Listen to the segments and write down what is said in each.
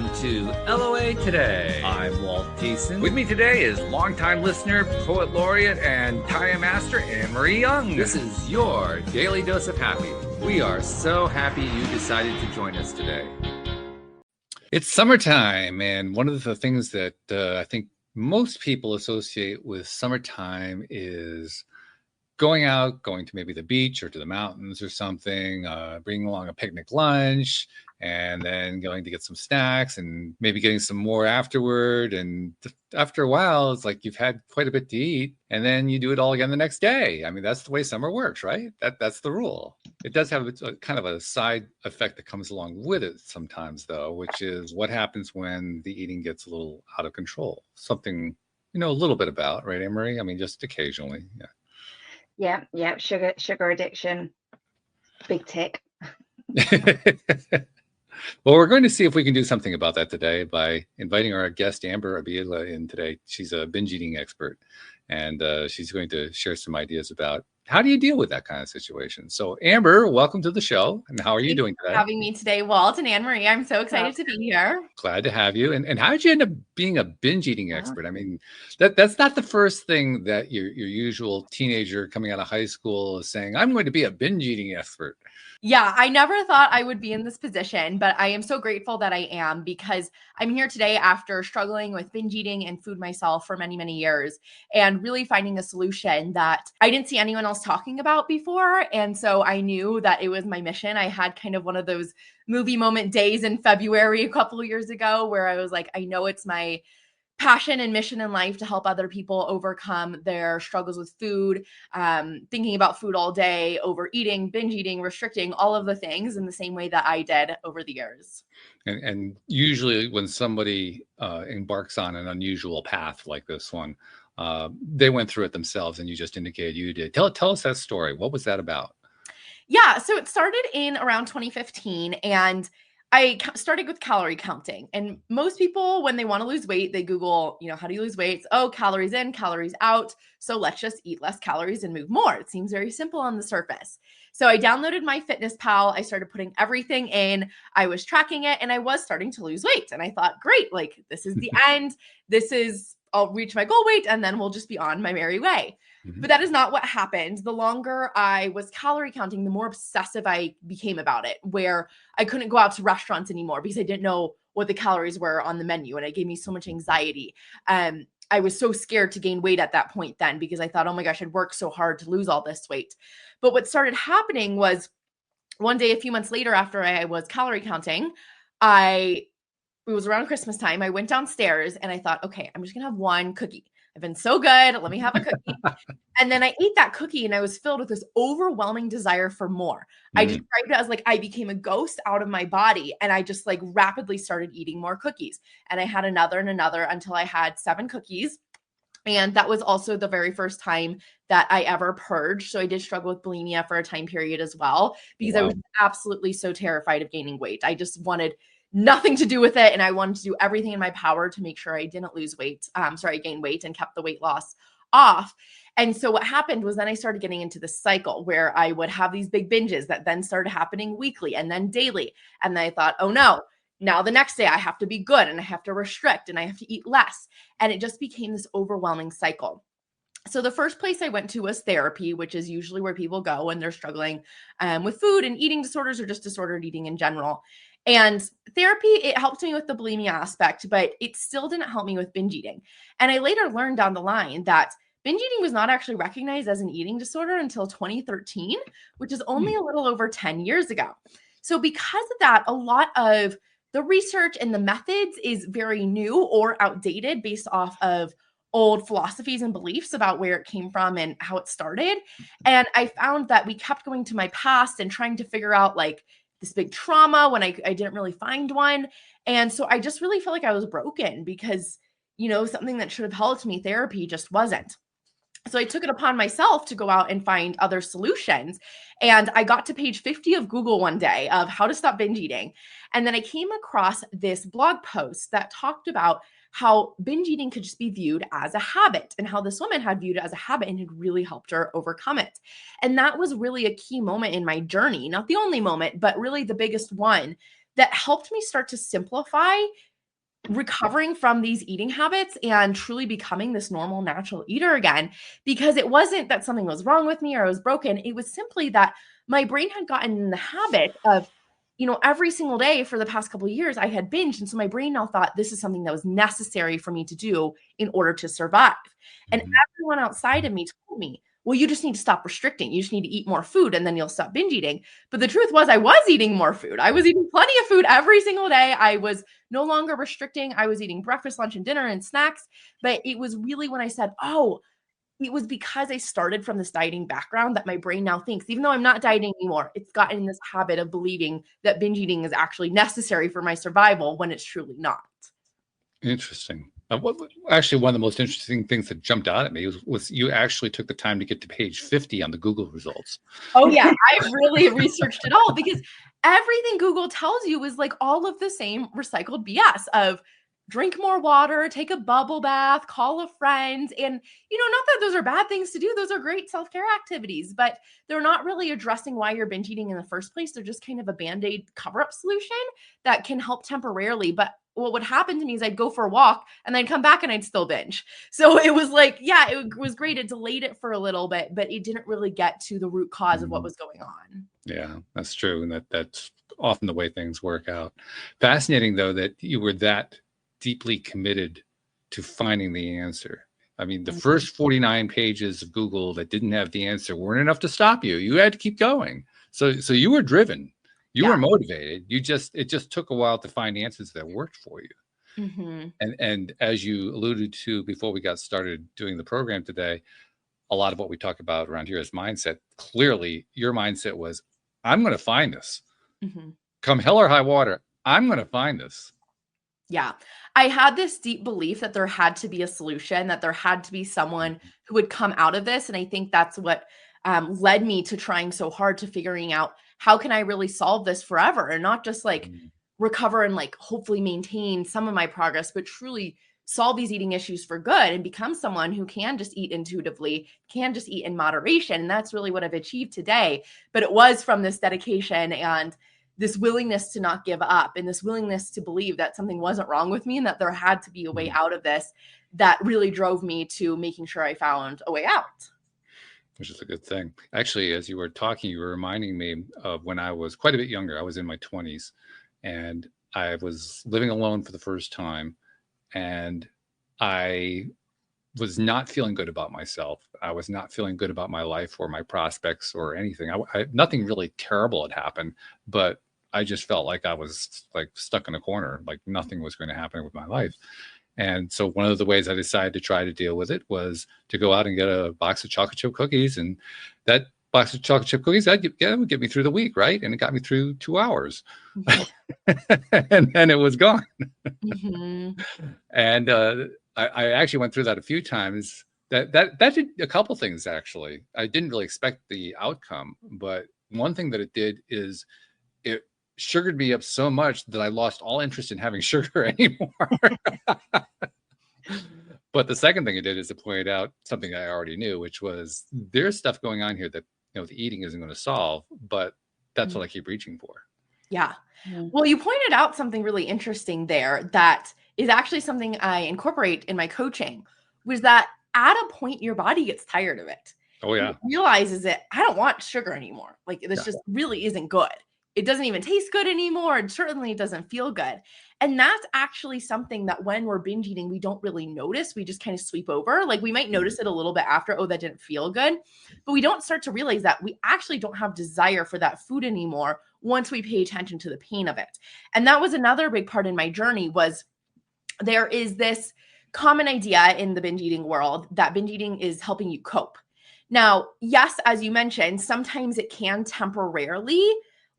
welcome to LOA Today. I'm Walt Thiessen. With me today is longtime listener, poet laureate, and Taya master Anne-Marie Young. This is your daily dose of happy. We are so happy you decided to join us today. It's summertime, and one of the things that I think most people associate with summertime is going out, going to maybe the beach or to the mountains or something, bringing along a picnic lunch, and then going to get some snacks and maybe getting some more afterward. And after a while, it's like you've had quite a bit to eat, and then you do it all again the next day. I mean, that's the way summer works, right? That's the rule. It does have a kind of a side effect that comes along with it sometimes, though, which is what happens when the eating gets a little out of control. Something you know a little bit about, right, Anne-Marie? I mean, just occasionally, yeah. Yeah. Sugar addiction, big tick. Well, we're going to see if we can do something about that today by inviting our guest, Abila, in today. She's a binge eating expert, and she's going to share some ideas about how do you deal with that kind of situation. So, Amber, welcome to the show. And how are you doing today? Having me today, Walt and Anne-Marie. I'm so excited to be here. Glad to have you. And how did you end up being a binge eating expert? I mean, that's not the first thing that your usual teenager coming out of high school is saying, I'm going to be a binge eating expert. Yeah, I never thought I would be in this position, but I am so grateful that I am, because I'm here today after struggling with binge eating and food myself for many, many years, and really finding a solution that I didn't see anyone else talking about before. And so I knew that it was my mission. I had kind of one of those movie moment days in February a couple of years ago where I was like, I know it's my passion and mission in life to help other people overcome their struggles with food, thinking about food all day, overeating, binge eating, restricting, all of the things in the same way that I did over the years. And usually when somebody embarks on an unusual path like this one, they went through it themselves, and you just indicated you did. Tell us that story. What was that about? Yeah, so it started in around 2015, and I started with calorie counting. And most people, when they want to lose weight, they Google, how do you lose weight? Oh, calories in, calories out. So let's just eat less calories and move more. It seems very simple on the surface. So I downloaded MyFitnessPal. I started putting everything in. I was tracking it, and I was starting to lose weight. And I thought, great, like this is the end. I'll reach my goal weight, and then we'll just be on my merry way. But that is not what happened. The longer I was calorie counting, the more obsessive I became about it, where I couldn't go out to restaurants anymore because I didn't know what the calories were on the menu. And it gave me so much anxiety. I was so scared to gain weight at that point then, because I thought, oh my gosh, I'd worked so hard to lose all this weight. But what started happening was one day, a few months later, after I was calorie counting, it was around Christmas time. I went downstairs and I thought, okay, I'm just going to have one cookie. I've been so good. Let me have a cookie. And then I ate that cookie, and I was filled with this overwhelming desire for more. I described it as like I became a ghost out of my body, and I just like rapidly started eating more cookies. And I had another and another until I had 7 cookies. And that was also the very first time that I ever purged. So I did struggle with bulimia for a time period as well, because I was absolutely so terrified of gaining weight. I just wanted nothing to do with it. And I wanted to do everything in my power to make sure I didn't lose weight. Gain weight and kept the weight loss off. And so what happened was then I started getting into this cycle where I would have these big binges that then started happening weekly and then daily. And then I thought, oh no, now the next day I have to be good and I have to restrict and I have to eat less. And it just became this overwhelming cycle. So the first place I went to was therapy, which is usually where people go when they're struggling with food and eating disorders, or just disordered eating in general. And therapy, it helped me with the bulimia aspect, but it still didn't help me with binge eating. And I later learned down the line that binge eating was not actually recognized as an eating disorder until 2013, which is only a little over 10 years ago. So because of that, a lot of the research and the methods is very new or outdated based off of old philosophies and beliefs about where it came from and how it started. And I found that we kept going to my past and trying to figure out like this big trauma when I didn't really find one. And so I just really felt like I was broken because, something that should have helped me, therapy, just wasn't. So I took it upon myself to go out and find other solutions. And I got to page 50 of Google one day of how to stop binge eating. And then I came across this blog post that talked about how binge eating could just be viewed as a habit, and how this woman had viewed it as a habit and had really helped her overcome it. And that was really a key moment in my journey, not the only moment, but really the biggest one that helped me start to simplify recovering from these eating habits and truly becoming this normal, natural eater again, because it wasn't that something was wrong with me or I was broken. It was simply that my brain had gotten in the habit of, every single day for the past couple of years, I had binged. And so my brain now thought this is something that was necessary for me to do in order to survive. And everyone outside of me told me, well, you just need to stop restricting. You just need to eat more food and then you'll stop binge eating. But the truth was I was eating more food. I was eating plenty of food every single day. I was no longer restricting. I was eating breakfast, lunch, and dinner and snacks. But it was really when I said, oh, it was because I started from this dieting background that my brain now thinks, even though I'm not dieting anymore, it's gotten in this habit of believing that binge eating is actually necessary for my survival when it's truly not. Interesting. Actually, one of the most interesting things that jumped out at me was you actually took the time to get to page 50 on the Google results. Oh yeah, I've really researched it all because everything Google tells you is like all of the same recycled BS of drink more water, take a bubble bath, call a friend. And, not that those are bad things to do. Those are great self-care activities, but they're not really addressing why you're binge eating in the first place. They're just kind of a Band-Aid cover-up solution that can help temporarily. But what would happen to me is I'd go for a walk and I'd come back and I'd still binge. So it was like, yeah, it was great. It delayed it for a little bit, but it didn't really get to the root cause of what was going on. Yeah, that's true. And that's often the way things work out. Fascinating, though, that you were that deeply committed to finding the answer. I mean, the first 49 pages of Google that didn't have the answer weren't enough to stop you. You had to keep going. So you were driven. You were motivated. It just took a while to find answers that worked for you. And as you alluded to before we got started doing the program today, a lot of what we talk about around here is mindset. Clearly, your mindset was, I'm going to find this. Come hell or high water, I'm going to find this. Yeah. I had this deep belief that there had to be a solution, that there had to be someone who would come out of this. And I think that's what led me to trying so hard to figuring out how can I really solve this forever and not just like recover and like hopefully maintain some of my progress, but truly solve these eating issues for good and become someone who can just eat intuitively, can just eat in moderation. And that's really what I've achieved today. But it was from this dedication and this willingness to not give up and this willingness to believe that something wasn't wrong with me and that there had to be a way out of this that really drove me to making sure I found a way out. Which is a good thing. Actually, as you were talking, you were reminding me of when I was quite a bit younger. I was in my 20s and I was living alone for the first time. And I was not feeling good about myself. I was not feeling good about my life or my prospects or anything. Nothing really terrible had happened, but I just felt like I was like stuck in a corner, like nothing was going to happen with my life. And so one of the ways I decided to try to deal with it was to go out and get a box of chocolate chip cookies. And that box of chocolate chip cookies, that would get me through the week, right? And it got me through 2 hours. And then it was gone. And I actually went through that a few times. That did a couple things, actually. I didn't really expect the outcome, but one thing that it did is it sugared me up so much that I lost all interest in having sugar anymore. But the second thing it did is it pointed out something I already knew, which was there's stuff going on here that the eating isn't going to solve, but that's what I keep reaching for. Yeah. Well, you pointed out something really interesting there that is actually something I incorporate in my coaching, was that at a point your body gets tired of it. Oh yeah. It realizes that I don't want sugar anymore. Like this just really isn't good. It doesn't even taste good anymore. And certainly it doesn't feel good. And that's actually something that when we're binge eating, we don't really notice. We just kind of sweep over. Like we might notice it a little bit after, oh, that didn't feel good. But we don't start to realize that we actually don't have desire for that food anymore once we pay attention to the pain of it. And that was another big part in my journey was there is this common idea in the binge eating world that binge eating is helping you cope. Now, yes, as you mentioned, sometimes it can temporarily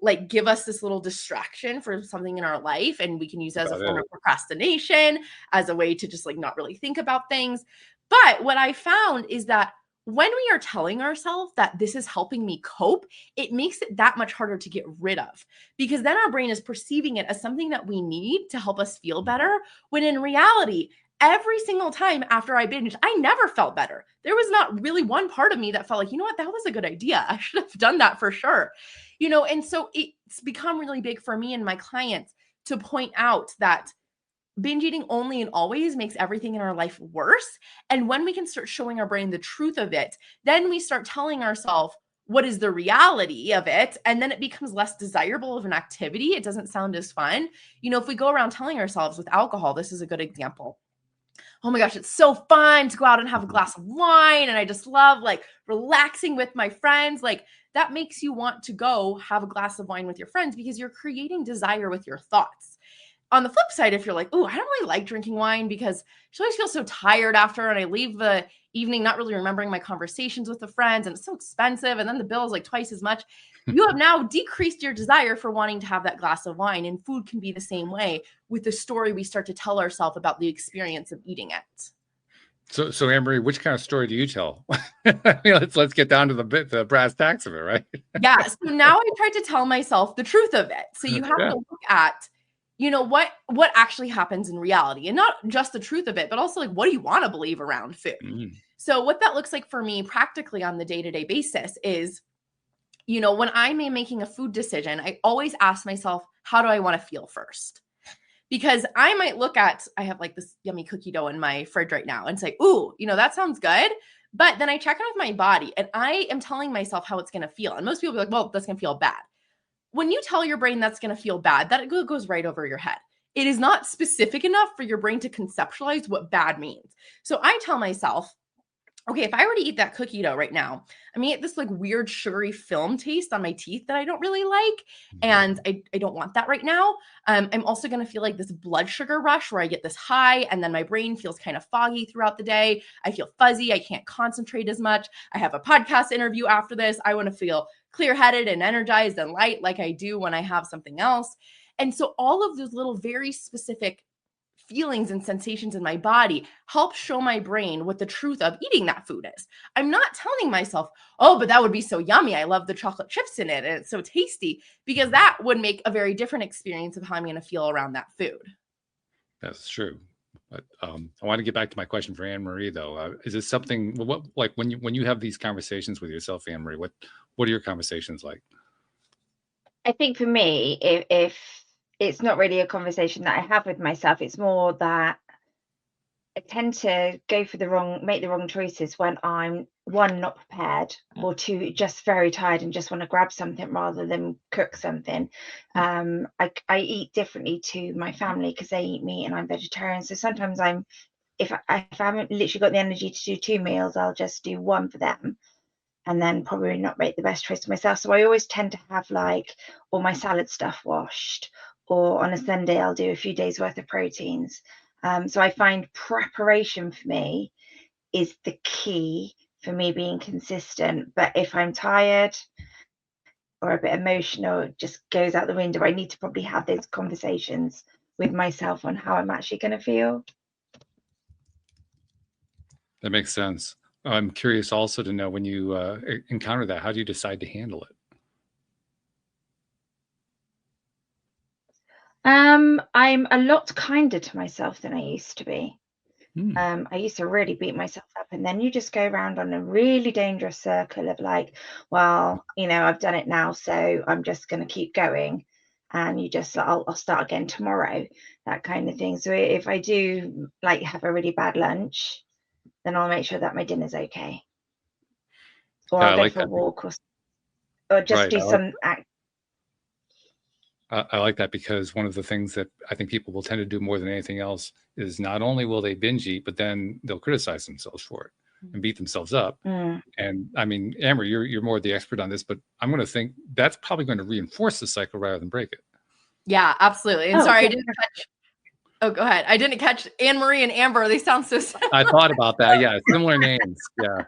like give us this little distraction for something in our life. And we can use it as a form of procrastination, as a way to just like not really think about things. But what I found is that when we are telling ourselves that this is helping me cope, it makes it that much harder to get rid of because then our brain is perceiving it as something that we need to help us feel better. When in reality, every single time after I binged, I never felt better. There was not really one part of me that felt like, you know what, that was a good idea. I should have done that for sure. And so it's become really big for me and my clients to point out that binge eating only and always makes everything in our life worse. And when we can start showing our brain the truth of it, then we start telling ourselves what is the reality of it. And then it becomes less desirable of an activity. It doesn't sound as fun. If we go around telling ourselves with alcohol, this is a good example. Oh my gosh, it's so fun to go out and have a glass of wine. And I just love like relaxing with my friends. Like that makes you want to go have a glass of wine with your friends because you're creating desire with your thoughts. On the flip side, if you're like, oh, I don't really like drinking wine because I always feel so tired after, and I leave the evening not really remembering my conversations with the friends, and it's so expensive, and then the bill is like twice as much, you have now decreased your desire for wanting to have that glass of wine. And food can be the same way with the story we start to tell ourselves about the experience of eating it. So Anne-Marie, which kind of story do you tell? Let's get down to the brass tacks of it, right? Yeah. So now I try to tell myself the truth of it. So you have to look at, what actually happens in reality, and not just the truth of it, but also like, what do you want to believe around food? So what that looks like for me practically on the day-to-day basis is, when I'm making a food decision, I always ask myself, how do I want to feel first? Because I might look at, I have like this yummy cookie dough in my fridge right now and say, ooh, that sounds good. But then I check in with my body and I am telling myself how it's going to feel. And most people are like, well, that's going to feel bad. When you tell your brain that's going to feel bad, that goes right over your head. It is not specific enough for your brain to conceptualize what bad means. So I tell myself, okay, if I were to eat that cookie dough right now, I mean, this like weird sugary film taste on my teeth that I don't really like. And I don't want that right now. I'm also going to feel like this blood sugar rush where I get this high and then my brain feels kind of foggy throughout the day. I feel fuzzy. I can't concentrate as much. I have a podcast interview after this. I want to feel clear-headed and energized and light like I do when I have something else. And so all of those little very specific feelings and sensations in my body help show my brain what the truth of eating that food is. I'm not telling myself, oh, but that would be so yummy. I love the chocolate chips in it and it's so tasty, because that would make a very different experience of how I'm going to feel around that food. That's true. But I want to get back to my question for Anne-Marie, though. Is this something, what, like when you have these conversations with yourself, Anne-Marie, what are your conversations like? I think for me, if it's not really a conversation that I have with myself, it's more that I tend to make the wrong choices when I'm, one, not prepared, or two, just very tired and just want to grab something rather than cook something. I eat differently to my family because they eat meat and I'm vegetarian. So sometimes if I haven't literally got the energy to do 2 meals, I'll just do one for them and then probably not make the best choice for myself. So I always tend to have like all my salad stuff washed, or on a Sunday I'll do a few days worth of proteins. So I find preparation for me is the key for me being consistent. But if I'm tired or a bit emotional, it just goes out the window. I need to probably have those conversations with myself on how I'm actually going to feel. That makes sense. I'm curious also to know, when you encounter that, how do you decide to handle it? I'm a lot kinder to myself than I used to be. I used to really beat myself up, and then you just go around on a really dangerous circle of like, well, I've done it now, so I'm just going to keep going, and you just, I'll start again tomorrow, that kind of thing. So if I do like have a really bad lunch, then I'll make sure that my dinner's okay, or I'll go for a walk, or just do some act. I like that, because one of the things that I think people will tend to do more than anything else is not only will they binge eat, but then they'll criticize themselves for it and beat themselves up. And I mean, Amber, you're more the expert on this, but I'm going to think that's probably going to reinforce the cycle rather than break it. Yeah, absolutely. And sorry, I didn't catch. Oh, go ahead. I didn't catch Anne-Marie and Amber. They sound so similar. I thought about that. Yeah, similar names. Yeah.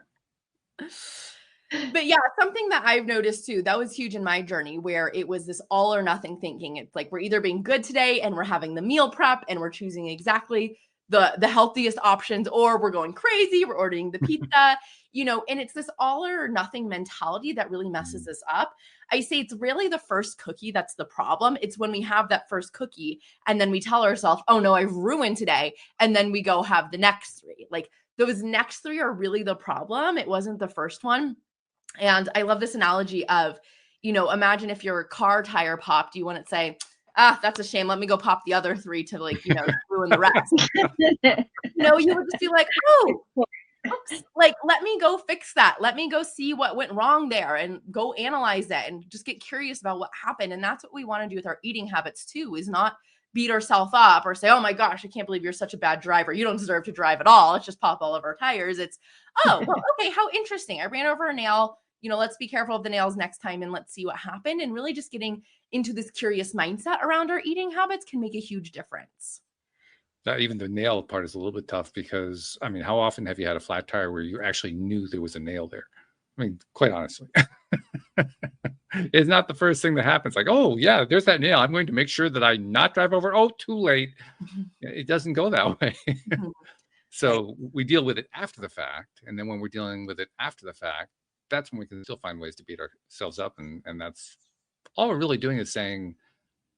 But yeah, something that I've noticed too, that was huge in my journey, where it was this all or nothing thinking. It's like, we're either being good today and we're having the meal prep and we're choosing exactly the healthiest options, or we're going crazy, we're ordering the pizza, and it's this all or nothing mentality that really messes us up. I say it's really the first cookie that's the problem. It's when we have that first cookie and then we tell ourselves, oh no, I've ruined today. And then we go have the next 3. Like those next 3 are really the problem. It wasn't the first one. And I love this analogy of, imagine if your car tire popped, you wouldn't say, that's a shame. Let me go pop the other 3 to like, ruin the rest. You would just be like, oh, oops, like, let me go fix that. Let me go see what went wrong there and go analyze that and just get curious about what happened. And that's what we want to do with our eating habits too, is not beat ourselves up or say, oh my gosh, I can't believe you're such a bad driver. You don't deserve to drive at all. Let's just pop all of our tires. It's, oh, well, okay, how interesting. I ran over a nail. Let's be careful of the nails next time and let's see what happened. And really just getting into this curious mindset around our eating habits can make a huge difference. Even the nail part is a little bit tough because, I mean, how often have you had a flat tire where you actually knew there was a nail there? I mean, quite honestly, it's not the first thing that happens. Like, oh yeah, there's that nail. I'm going to make sure that I not drive over. Oh, too late. It doesn't go that way. So we deal with it after the fact. And then when we're dealing with it after the fact, that's when we can still find ways to beat ourselves up. And that's all we're really doing is saying,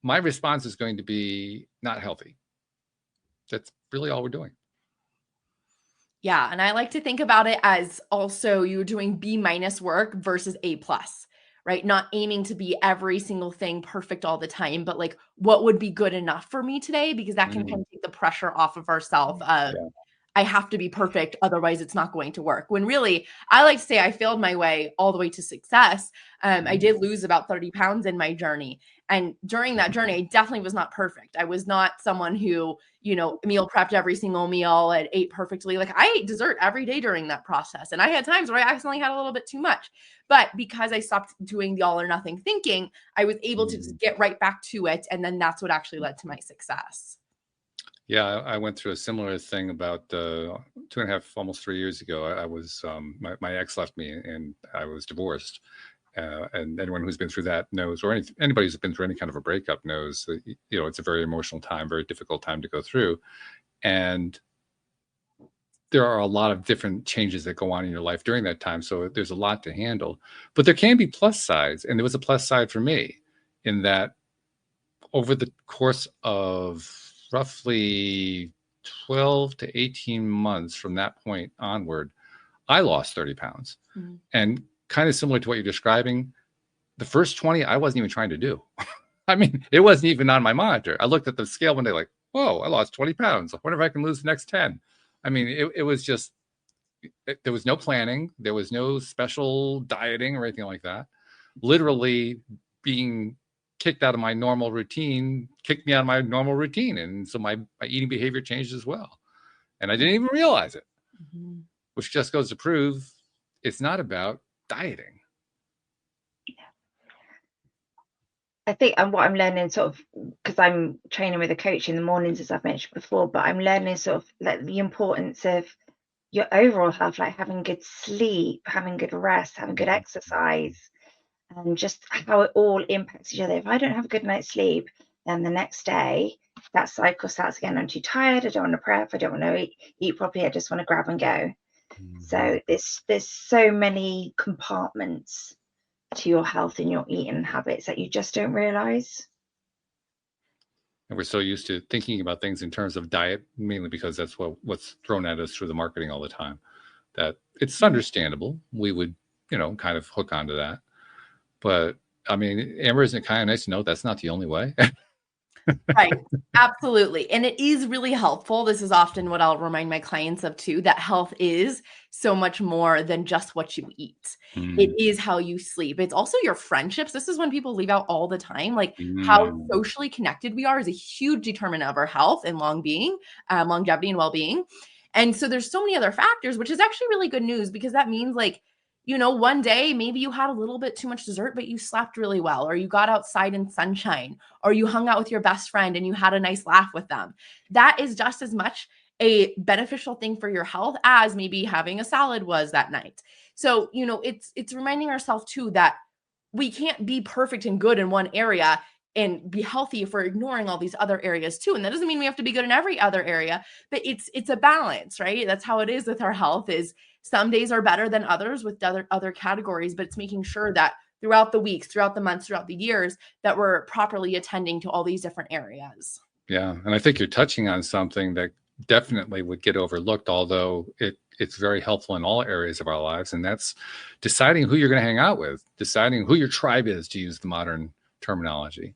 my response is going to be not healthy. That's really all we're doing. Yeah. And I like to think about it as also you're doing B- work versus A+, right? Not aiming to be every single thing perfect all the time, but like, what would be good enough for me today? Because that can kind of take the pressure off of ourselves of, I have to be perfect, otherwise it's not going to work. When really, I like to say I failed my way all the way to success. I did lose about 30 pounds in my journey. And during that journey, I definitely was not perfect. I was not someone who, meal prepped every single meal and ate perfectly. Like, I ate dessert every day during that process. And I had times where I accidentally had a little bit too much. But because I stopped doing the all or nothing thinking, I was able to just get right back to it. And then that's what actually led to my success. Yeah, I went through a similar thing about 2.5, almost 3 years ago. I was my ex left me, and I was divorced. And anyone who's been through that knows, or anybody who's been through any kind of a breakup knows, that, it's a very emotional time, very difficult time to go through, and there are a lot of different changes that go on in your life during that time. So there's a lot to handle, but there can be plus sides, and there was a plus side for me in that over the course of roughly 12 to 18 months from that point onward, I lost 30 pounds. And kind of similar to what you're describing, the first 20, I wasn't even trying to do. I mean, it wasn't even on my monitor. I looked at the scale one day like, whoa, I lost 20 pounds. I wonder if I can lose the next 10. I mean, it was just, there was no planning. There was no special dieting or anything like that. Literally being kicked out of my normal routine, kicked me out of my normal routine. And so my eating behavior changed as well. And I didn't even realize it, which just goes to prove it's not about dieting. I think, and what I'm learning sort of, because I'm training with a coach in the mornings, as I've mentioned before, but I'm learning sort of like the importance of your overall health, like having good sleep, having good rest, having good exercise, and just how it all impacts each other. If I don't have a good night's sleep, then the next day that cycle starts again. I'm too tired. I don't want to prep. I don't want to eat properly. I just want to grab and go. So there's so many compartments to your health and your eating habits that you just don't realize. And we're so used to thinking about things in terms of diet, mainly because that's what's thrown at us through the marketing all the time, that it's understandable. We would, kind of hook onto that. But I mean, Amber, isn't it kind of nice to know that's not the only way? Right. Absolutely. And it is really helpful. This is often what I'll remind my clients of too, that health is so much more than just what you eat. It is how you sleep. It's also your friendships. This is when people leave out all the time. Like how socially connected we are is a huge determinant of our health and longevity and well-being. And so there's so many other factors, which is actually really good news, because that means like, one day maybe you had a little bit too much dessert, but you slept really well, or you got outside in sunshine, or you hung out with your best friend and you had a nice laugh with them. That is just as much a beneficial thing for your health as maybe having a salad was that night. So, it's reminding ourselves too that we can't be perfect and good in one area and be healthy if we're ignoring all these other areas too. And that doesn't mean we have to be good in every other area, but it's a balance, right? That's how it is with our health. Is some days are better than others with other categories, but it's making sure that throughout the weeks, throughout the months, throughout the years, that we're properly attending to all these different areas. Yeah. And I think you're touching on something that definitely would get overlooked, although it's very helpful in all areas of our lives. And that's deciding who you're going to hang out with, deciding who your tribe is, to use the modern terminology.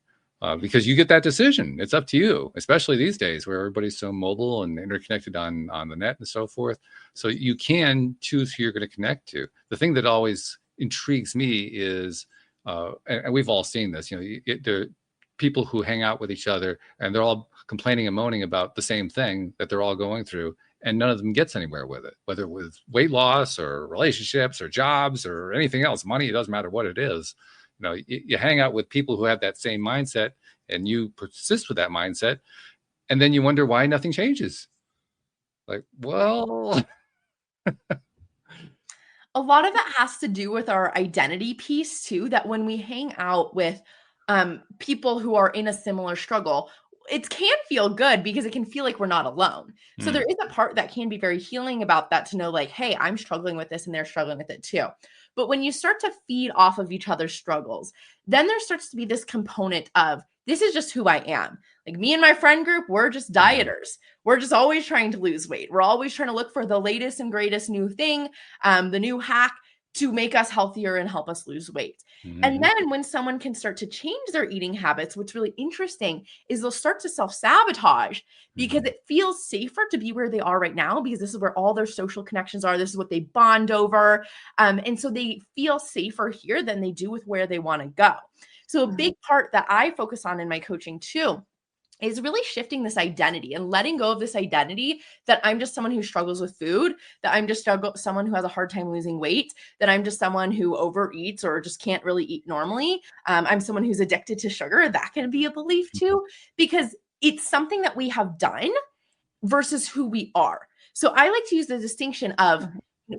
because you get that decision. It's up to you, especially these days where everybody's so mobile and interconnected on the net and so forth. So you can choose who you're going to connect to. The thing that always intrigues me is, and we've all seen this, the people who hang out with each other and they're all complaining and moaning about the same thing that they're all going through, and none of them gets anywhere with it, whether with weight loss or relationships or jobs or anything else, money, it doesn't matter what it is. You hang out with people who have that same mindset and you persist with that mindset, and then you wonder why nothing changes. Like, well, a lot of it has to do with our identity piece too, that when we hang out with people who are in a similar struggle, it can feel good because it can feel like we're not alone. So there is a part that can be very healing about that, to know like, hey, I'm struggling with this and they're struggling with it too. But when you start to feed off of each other's struggles, then there starts to be this component of, this is just who I am. Like me and my friend group, we're just dieters. We're just always trying to lose weight. We're always trying to look for the latest and greatest new thing, the new hack to make us healthier and help us lose weight. And then when someone can start to change their eating habits, what's really interesting is they'll start to self-sabotage because it feels safer to be where they are right now, because this is where all their social connections are. This is what they bond over. And so they feel safer here than they do with where they want to go. So a big part that I focus on in my coaching too is really shifting this identity and letting go of this identity that I'm just someone who struggles with food, that I'm just someone who has a hard time losing weight, that I'm just someone who overeats or just can't really eat normally. I'm someone who's addicted to sugar. That can be a belief too, because it's something that we have done versus who we are. So I like to use the distinction of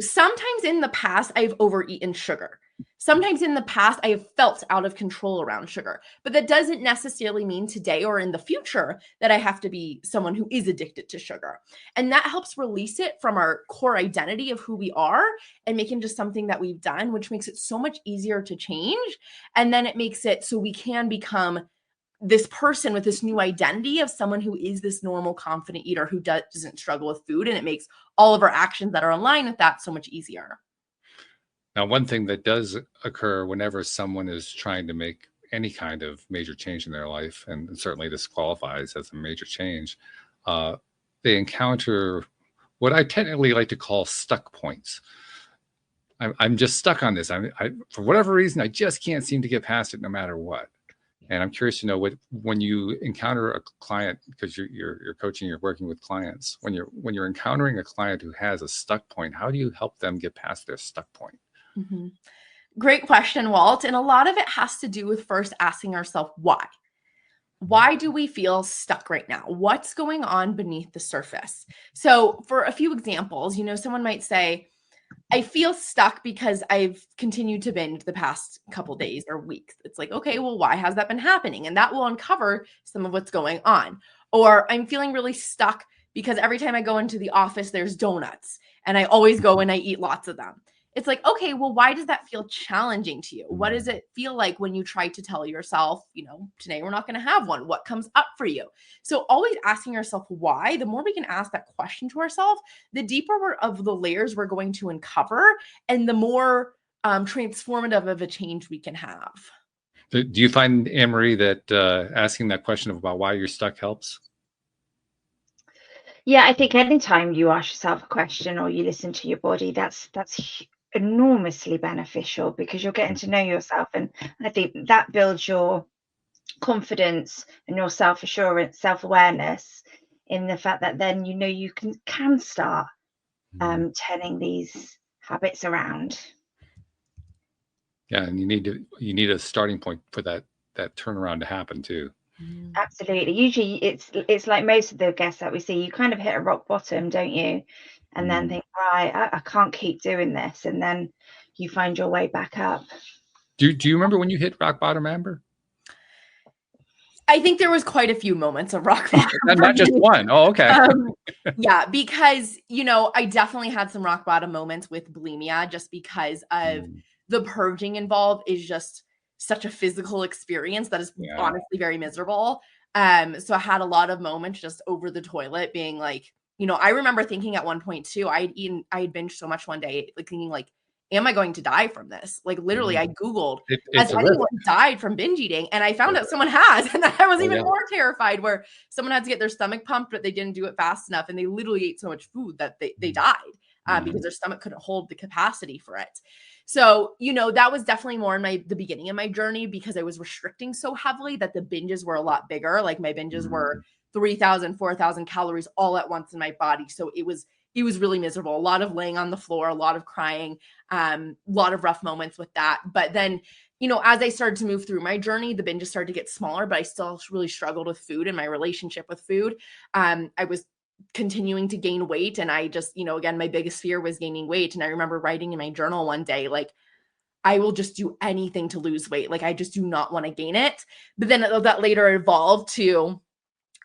sometimes in the past, I've overeaten sugar. Sometimes in the past, I have felt out of control around sugar, but that doesn't necessarily mean today or in the future that I have to be someone who is addicted to sugar. And that helps release it from our core identity of who we are and make it just something that we've done, which makes it so much easier to change. And then it makes it so we can become this person with this new identity of someone who is this normal, confident eater who doesn't struggle with food. And it makes all of our actions that are in line with that so much easier. Now, one thing that does occur whenever someone is trying to make any kind of major change in their life, and certainly this qualifies as a major change, they encounter what I technically like to call stuck points. I'm just stuck on this. For whatever reason, I just can't seem to get past it no matter what. And I'm curious to know when you encounter a client, because you're coaching, you're working with clients, when you're encountering a client who has a stuck point, how do you help them get past their stuck point? Great question, Walt. And a lot of it has to do with first asking ourselves why. Why do we feel stuck right now? What's going on beneath the surface? So for a few examples, someone might say, I feel stuck because I've continued to binge the past couple days or weeks. It's like, okay, well, why has that been happening? And that will uncover some of what's going on. Or I'm feeling really stuck because every time I go into the office, there's donuts and I always go and I eat lots of them. It's like, okay, well, why does that feel challenging to you? What does it feel like when you try to tell yourself, today we're not going to have one? What comes up for you? So always asking yourself why, the more we can ask that question to ourselves, the deeper of the layers we're going to uncover and the more transformative of a change we can have. Do you find, Anne-Marie, that asking that question about why you're stuck helps? Yeah, I think anytime you ask yourself a question or you listen to your body, that's enormously beneficial, because you're getting to know yourself, and I think that builds your confidence and your self-assurance, self-awareness, in the fact that then you can start turning these habits around. Yeah, and you need a starting point for that turnaround to happen too. Absolutely. Usually it's like most of the guests that we see, you kind of hit a rock bottom, don't you? And then think, right, I can't keep doing this. And then you find your way back up. Do you remember when you hit rock bottom, Amber? I think there was quite a few moments of rock bottom. Not just one. Oh, okay. Yeah, because, I definitely had some rock bottom moments with bulimia, just because of the purging involved is just such a physical experience that is honestly very miserable. So I had a lot of moments just over the toilet being like, I remember thinking at one point too, I had binged so much one day, like thinking like, am I going to die from this? Like literally I Googled, has it's a anyone risk. died from binge eating? And I found out someone has, and I was Oh, even yeah. more terrified, where someone had to get their stomach pumped, but they didn't do it fast enough. And they literally ate so much food that they died because their stomach couldn't hold the capacity for it. So, you know, that was definitely more in the beginning of my journey, because I was restricting so heavily that the binges were a lot bigger. Like my binges were 3,000, 4,000 calories all at once in my body. So it was really miserable. A lot of laying on the floor, a lot of crying, a lot of rough moments with that. But then, you know, as I started to move through my journey, the binges started to get smaller, but I still really struggled with food and my relationship with food. I was continuing to gain weight, and I just, you know, again, my biggest fear was gaining weight. And I remember writing in my journal one day, like, I will just do anything to lose weight. Like, I just do not want to gain it. But then that later evolved to,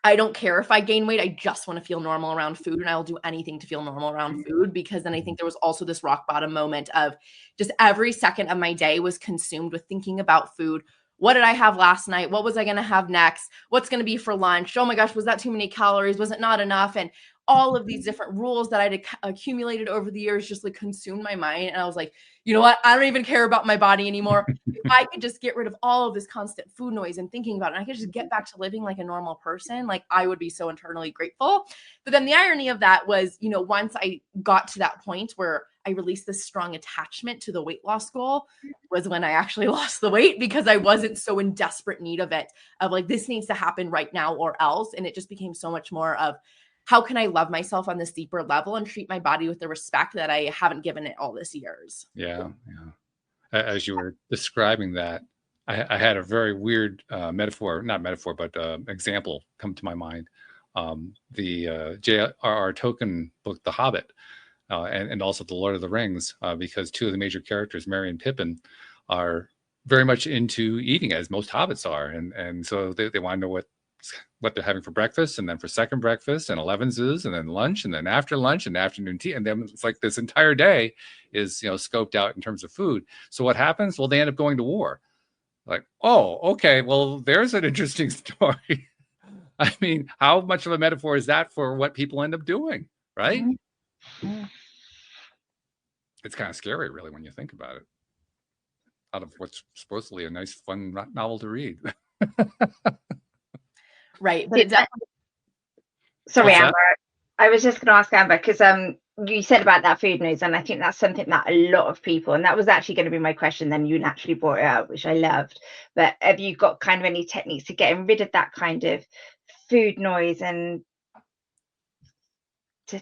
I don't care if I gain weight. I just want to feel normal around food, and I will do anything to feel normal around food. Because then I think there was also this rock bottom moment of just every second of my day was consumed with thinking about food. What did I have last night? What was I going to have next? What's going to be for lunch? Oh my gosh, was that too many calories? Was it not enough? And all of these different rules that I'd accumulated over the years just like consumed my mind. And I was like, you know what? I don't even care about my body anymore. If I could just get rid of all of this constant food noise and thinking about it, and I could just get back to living like a normal person, like I would be so internally grateful. But then the irony of that was, you know, once I got to that point where I released this strong attachment to the weight loss goal, was when I actually lost the weight, because I wasn't so in desperate need of it, of like, this needs to happen right now or else. And it just became so much more of, how can I love myself on this deeper level and treat my body with the respect that I haven't given it all these years? Yeah. As you were describing that, I had a very weird example come to my mind. The J.R.R. Tolkien book, The Hobbit, and also The Lord of the Rings, because two of the major characters, Merry and Pippin, are very much into eating, as most hobbits are. And so they want to know what they're having for breakfast, and then for second breakfast, and 11's, and then lunch, and then after lunch and afternoon tea. And then it's like this entire day is, you know, scoped out in terms of food. So what happens? Well, they end up going to war. Like, oh, okay, well, there's an interesting story. I mean, how much of a metaphor is that for what people end up doing, right? Mm-hmm. It's kind of scary, really, when you think about it, out of what's supposedly a nice, fun novel to read. Right. But sorry, Amber. I was just going to ask Amber, because you said about that food noise, and I think that's something that a lot of people, and that was actually going to be my question, then you naturally brought it up, which I loved. But have you got kind of any techniques to getting rid of that kind of food noise, and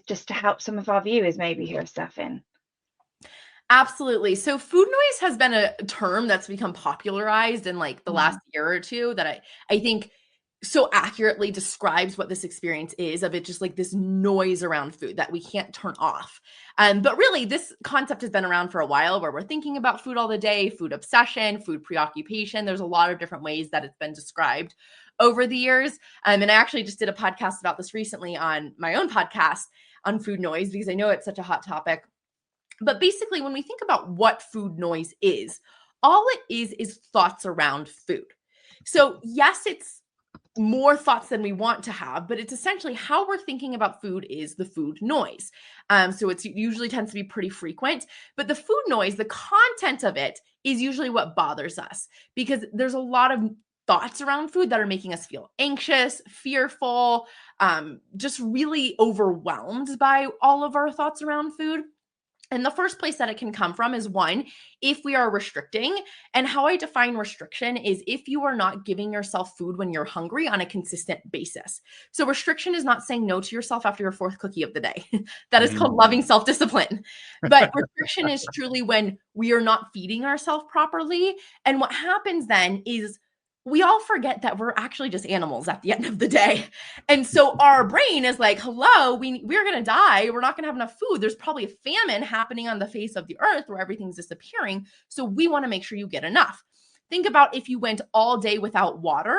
just to help some of our viewers maybe hear stuff in? Absolutely. So food noise has been a term that's become popularized in like the last year or two, that I think so accurately describes what this experience is, of it just like this noise around food that we can't turn off. But really, this concept has been around for a while, where we're thinking about food all the day, food obsession, food preoccupation. There's a lot of different ways that it's been described over the years. And I actually just did a podcast about this recently on my own podcast on food noise, because I know it's such a hot topic. But basically, when we think about what food noise is, all it is thoughts around food. So yes, it's more thoughts than we want to have, but it's essentially how we're thinking about food is the food noise. So it's usually tends to be pretty frequent, but the food noise, the content of it, is usually what bothers us, because there's a lot of thoughts around food that are making us feel anxious, fearful, just really overwhelmed by all of our thoughts around food. And the first place that it can come from is, one, if we are restricting. And how I define restriction is if you are not giving yourself food when you're hungry on a consistent basis. So restriction is not saying no to yourself after your fourth cookie of the day. That is called loving self-discipline. But restriction is truly when we are not feeding ourselves properly. And what happens then is we all forget that we're actually just animals at the end of the day. And so our brain is like, hello, we're going to die. We're not going to have enough food. There's probably a famine happening on the face of the earth where everything's disappearing. So we want to make sure you get enough. Think about if you went all day without water,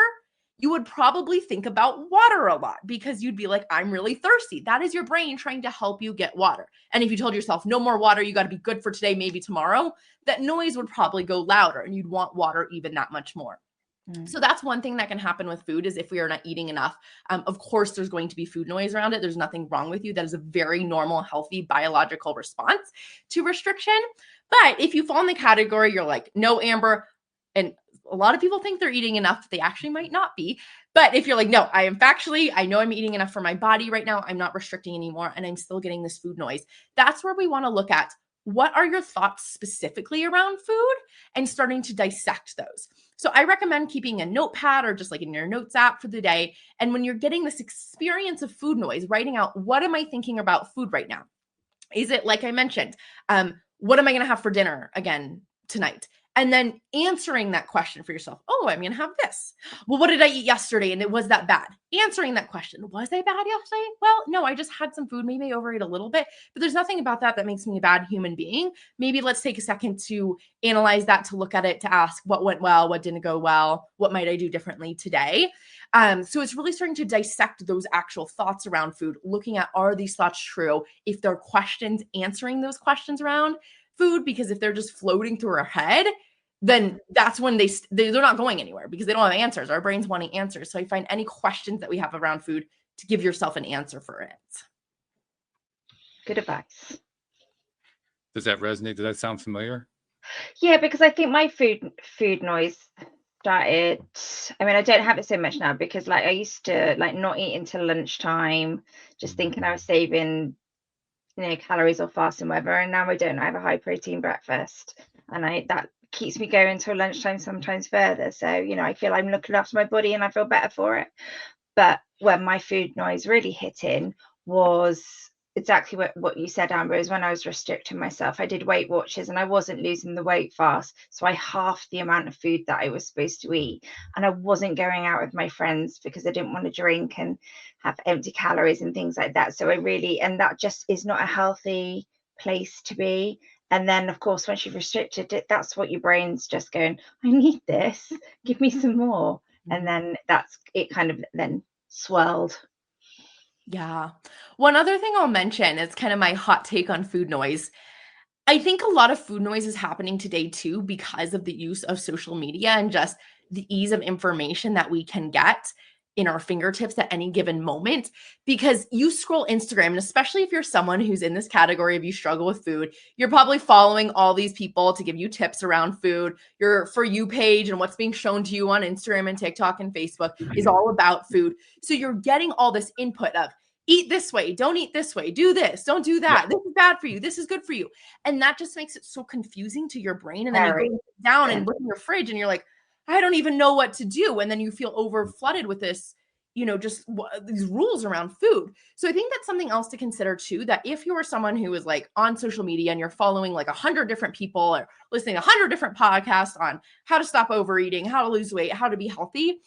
you would probably think about water a lot, because you'd be like, I'm really thirsty. That is your brain trying to help you get water. And if you told yourself, no more water, you got to be good for today, maybe tomorrow, that noise would probably go louder, and you'd want water even that much more. So that's one thing that can happen with food, is if we are not eating enough. Of course, there's going to be food noise around it. There's nothing wrong with you. That is a very normal, healthy, biological response to restriction. But if you fall in the category, you're like, no, Amber, and a lot of people think they're eating enough, but they actually might not be. But if you're like, no, I am factually, I know I'm eating enough for my body right now. I'm not restricting anymore, and I'm still getting this food noise. That's where we want to look at, what are your thoughts specifically around food, and starting to dissect those. So I recommend keeping a notepad or just like in your notes app for the day. And when you're getting this experience of food noise, writing out, what am I thinking about food right now? Is it, like I mentioned, what am I going to have for dinner again tonight? And then answering that question for yourself. Oh, I'm going to have this. Well, what did I eat yesterday? And it was that bad. Answering that question. Was I bad yesterday? Well, no, I just had some food. Maybe I overate a little bit, but there's nothing about that that makes me a bad human being. Maybe let's take a second to analyze that, to look at it, to ask what went well, what didn't go well, what might I do differently today? So it's really starting to dissect those actual thoughts around food, looking at, are these thoughts true? If there are questions, answering those questions around food, because if they're just floating through our head, then that's when they're not going anywhere, because they don't have answers. Our brain's wanting answers. So I find any questions that we have around food, to give yourself an answer for it. Good advice. Does that resonate? Does that sound familiar? Yeah, because I think my food noise started, I mean, I don't have it so much now, because like I used to like not eat until lunchtime, just thinking I was saving, calories or fasting, whatever. And now I don't. I have a high protein breakfast, and that keeps me going until lunchtime, sometimes further. So, I feel I'm looking after my body and I feel better for it. But when my food noise really hit in was exactly what you said, Amber, is when I was restricting myself. I did Weight Watchers and I wasn't losing the weight fast. So I halved the amount of food that I was supposed to eat. And I wasn't going out with my friends because I didn't want to drink and have empty calories and things like that. So and that just is not a healthy place to be. And then, of course, once you've restricted it, that's what your brain's just going, I need this, give me some more. And then it kind of then swelled. Yeah. One other thing I'll mention is kind of my hot take on food noise. I think a lot of food noise is happening today too, because of the use of social media and just the ease of information that we can get in our fingertips at any given moment. Because you scroll Instagram, and especially if you're someone who's in this category of you struggle with food, you're probably following all these people to give you tips around food. Your For You page and what's being shown to you on Instagram and TikTok and Facebook is all about food. So you're getting all this input of, eat this way, don't eat this way, do this, don't do that. This is bad for you, this is good for you. And that just makes it so confusing to your brain. And then you go down and look in your fridge and you're like, I don't even know what to do. And then you feel over flooded with this, just these rules around food. So I think that's something else to consider too, that if you are someone who is like on social media and you're following like 100 different people or listening to 100 different podcasts on how to stop overeating, how to lose weight, how to be healthy,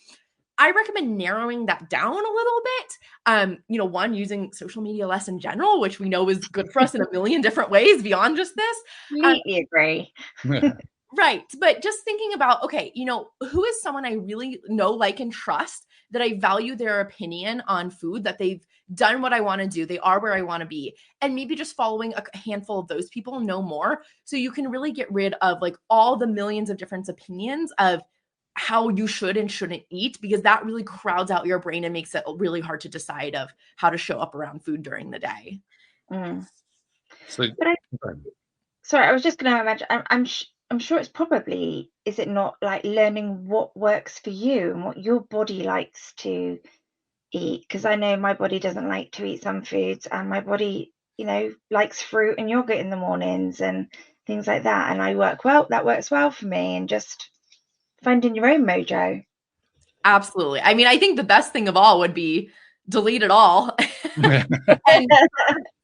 I recommend narrowing that down a little bit. One, using social media less in general, which we know is good for us in a million different ways beyond just this. Completely agree. Right. But just thinking about, okay, who is someone I really know, like, and trust, that I value their opinion on food, that they've done what I want to do, they are where I want to be, and maybe just following a handful of those people, no more. So you can really get rid of like all the millions of different opinions of how you should and shouldn't eat, because that really crowds out your brain and makes it really hard to decide of how to show up around food during the day. Sorry, I was just going to imagine, I'm sure it's probably, is it not like learning what works for you and what your body likes to eat? Because I know my body doesn't like to eat some foods, and my body, likes fruit and yogurt in the mornings and things like that. And that works well for me, and just finding your own mojo. Absolutely. I mean, I think the best thing of all would be delete it all. And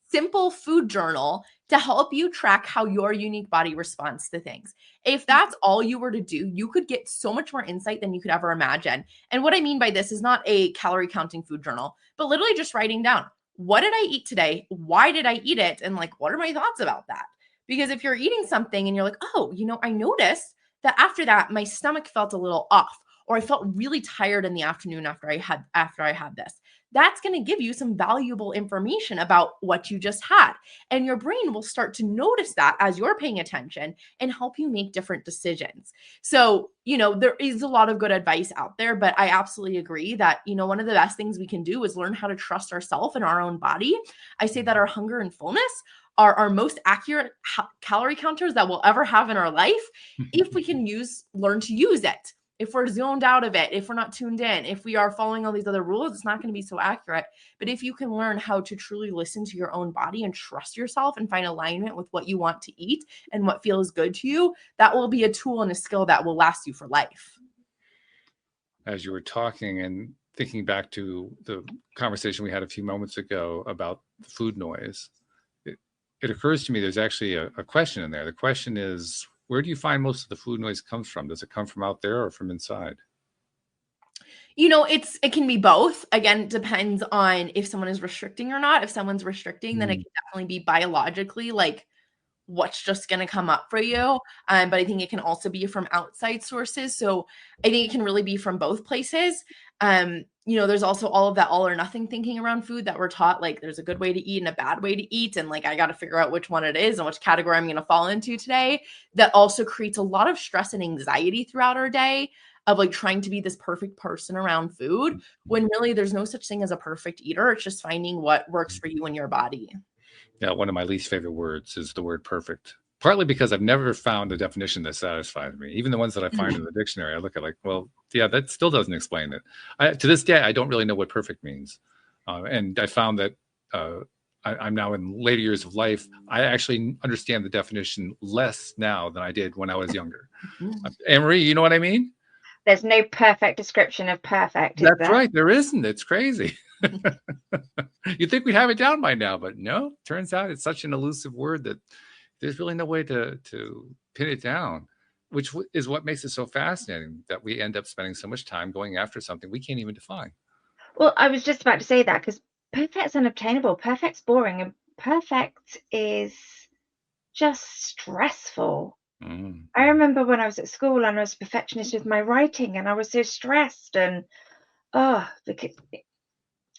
simple food journal to help you track how your unique body responds to things. If that's all you were to do, you could get so much more insight than you could ever imagine. And what I mean by this is not a calorie counting food journal, but literally just writing down, what did I eat today? Why did I eat it? And like, what are my thoughts about that? Because if you're eating something and you're like, oh, I noticed that after that, my stomach felt a little off, or I felt really tired in the afternoon after I had this. that's going to give you some valuable information about what you just had. And your brain will start to notice that as you're paying attention and help you make different decisions. So, there is a lot of good advice out there, but I absolutely agree that, one of the best things we can do is learn how to trust ourselves and our own body. I say that our hunger and fullness are our most accurate calorie counters that we'll ever have in our life if we can learn to use it. If we're zoned out of it, if we're not tuned in, if we are following all these other rules, it's not going to be so accurate. But if you can learn how to truly listen to your own body and trust yourself and find alignment with what you want to eat and what feels good to you, that will be a tool and a skill that will last you for life. As you were talking and thinking back to the conversation we had a few moments ago about the food noise, it occurs to me there's actually a question in there. The question is, where do you find most of the food noise comes from? Does it come from out there or from inside? It can be both. Again, it depends on if someone is restricting or not. If someone's restricting, then it can definitely be biologically like what's just going to come up for you. But I think it can also be from outside sources. So I think it can really be from both places. There's also all of that all or nothing thinking around food that we're taught, like there's a good way to eat and a bad way to eat. And like, I got to figure out which one it is and which category I'm going to fall into today. That also creates a lot of stress and anxiety throughout our day of like trying to be this perfect person around food when really there's no such thing as a perfect eater. It's just finding what works for you and your body. Yeah, one of my least favorite words is the word perfect. Partly because I've never found a definition that satisfies me. Even the ones that I find in the dictionary, I look at like, well, yeah, that still doesn't explain it. To this day, I don't really know what perfect means. And I found that I'm now in later years of life. I actually understand the definition less now than I did when I was younger. Anne-Marie, you know what I mean? There's no perfect description of perfect. That's right. There isn't. It's crazy. You'd think we'd have it down by now, but no, turns out it's such an elusive word that there's really no way to pin it down, which is what makes it so fascinating that we end up spending so much time going after something we can't even define. Well, I was just about to say that because perfect's unobtainable, perfect's boring, and perfect is just stressful. I remember when I was at school and I was a perfectionist with my writing and I was so stressed and now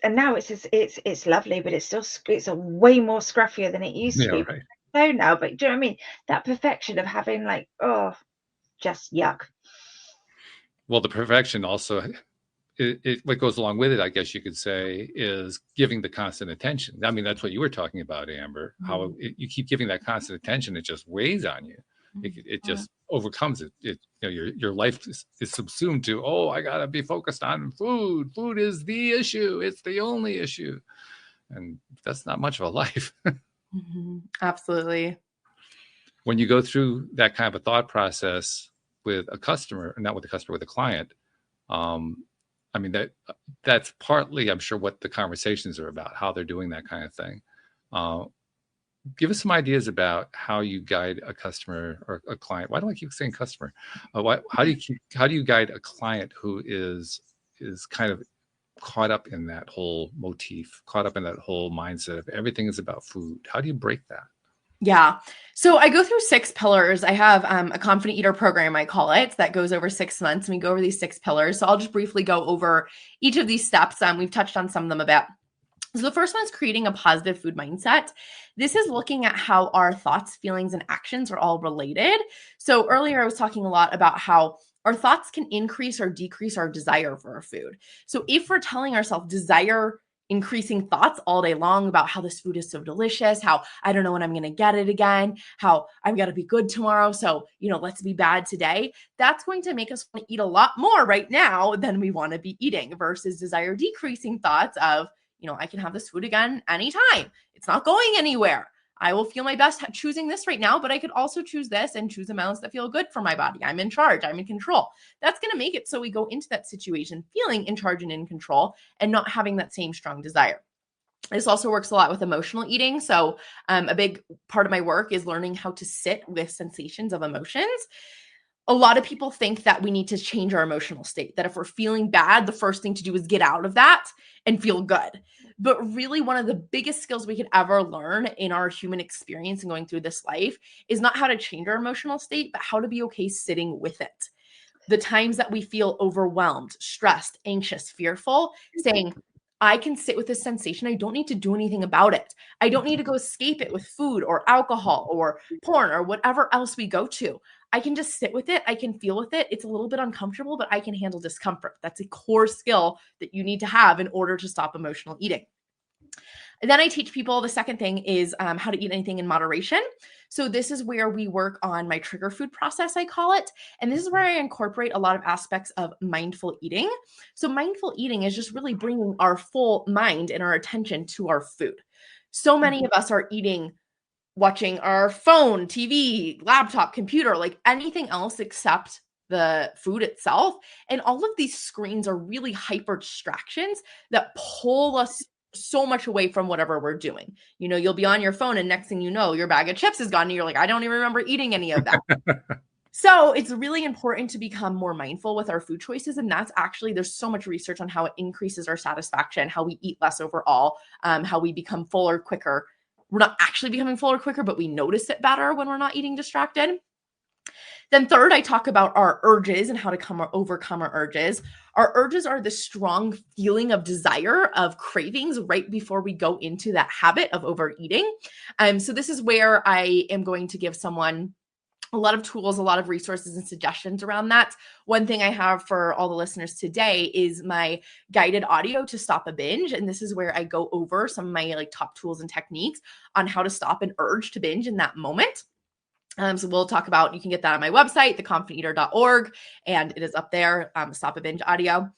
it's lovely, but it's a way more scruffier than it used to be. Right. So now, but do you know what I mean? That perfection of having like, just yuck. Well, the perfection also, what goes along with it, I guess you could say, is giving the constant attention. I mean, that's what you were talking about, Amber, how you keep giving that constant attention. It just weighs on you. It just overcomes it. Your life is subsumed to, I got to be focused on food. Food is the issue. It's the only issue. And that's not much of a life. Absolutely. When you go through that kind of a thought process with a customer, not with a customer, with a client, I mean, that's partly, I'm sure, what the conversations are about, how they're doing that kind of thing. Give us some ideas about how you guide a customer or a client. Why do I keep saying customer? How do you guide a client who is kind of caught up in that whole motif, caught up in that whole mindset of everything is about food? How do you break that? Yeah. So I go through 6 pillars. I have a confident eater program, I call it, that goes over 6 months. And we go over these 6 pillars. So I'll just briefly go over each of these steps. We've touched on some of them a bit. So the first one is creating a positive food mindset. This is looking at how our thoughts, feelings, and actions are all related. So earlier I was talking a lot about how our thoughts can increase or decrease our desire for our food. So if we're telling ourselves desire increasing thoughts all day long about how this food is so delicious, how I don't know when I'm going to get it again, how I've got to be good tomorrow, so, let's be bad today, that's going to make us want to eat a lot more right now than we want to be eating versus desire decreasing thoughts of, I can have this food again anytime. It's not going anywhere. I will feel my best choosing this right now, but I could also choose this and choose amounts that feel good for my body. I'm in charge. I'm in control. That's going to make it so we go into that situation feeling in charge and in control and not having that same strong desire. This also works a lot with emotional eating. So a big part of my work is learning how to sit with sensations of emotions. A lot of people think that we need to change our emotional state, that if we're feeling bad, the first thing to do is get out of that and feel good. But really, one of the biggest skills we could ever learn in our human experience and going through this life is not how to change our emotional state, but how to be okay sitting with it. The times that we feel overwhelmed, stressed, anxious, fearful, saying, I can sit with this sensation. I don't need to do anything about it. I don't need to go escape it with food or alcohol or porn or whatever else we go to. I can just sit with it. I can feel with it. It's a little bit uncomfortable, but I can handle discomfort. That's a core skill that you need to have in order to stop emotional eating. And then I teach people, the second thing is how to eat anything in moderation. So this is where we work on my trigger food process, I call it. And this is where I incorporate a lot of aspects of mindful eating. So mindful eating is just really bringing our full mind and our attention to our food. So many of us are eating, watching our phone, TV, laptop, computer, like anything else except the food itself. And all of these screens are really hyper distractions that pull us so much away from whatever we're doing. You know, you'll be on your phone and next thing you know, your bag of chips is gone and you're like, I don't even remember eating any of that. So it's really important to become more mindful with our food choices. And that's actually, there's so much research on how it increases our satisfaction, how we eat less overall, how we become fuller quicker. We're not actually becoming fuller quicker, but we notice it better when we're not eating distracted. Then third, I talk about our urges and how to overcome our urges. Our urges are the strong feeling of desire, of cravings right before we go into that habit of overeating. So this is where I am going to give someone a lot of tools, a lot of resources and suggestions around that. One thing I have for all the listeners today is my guided audio to stop a binge. And this is where I go over some of my like top tools and techniques on how to stop an urge to binge in that moment. So we'll talk about, you can get that on my website, theconfidenteater.org, and it is up there, Stop a Binge audio.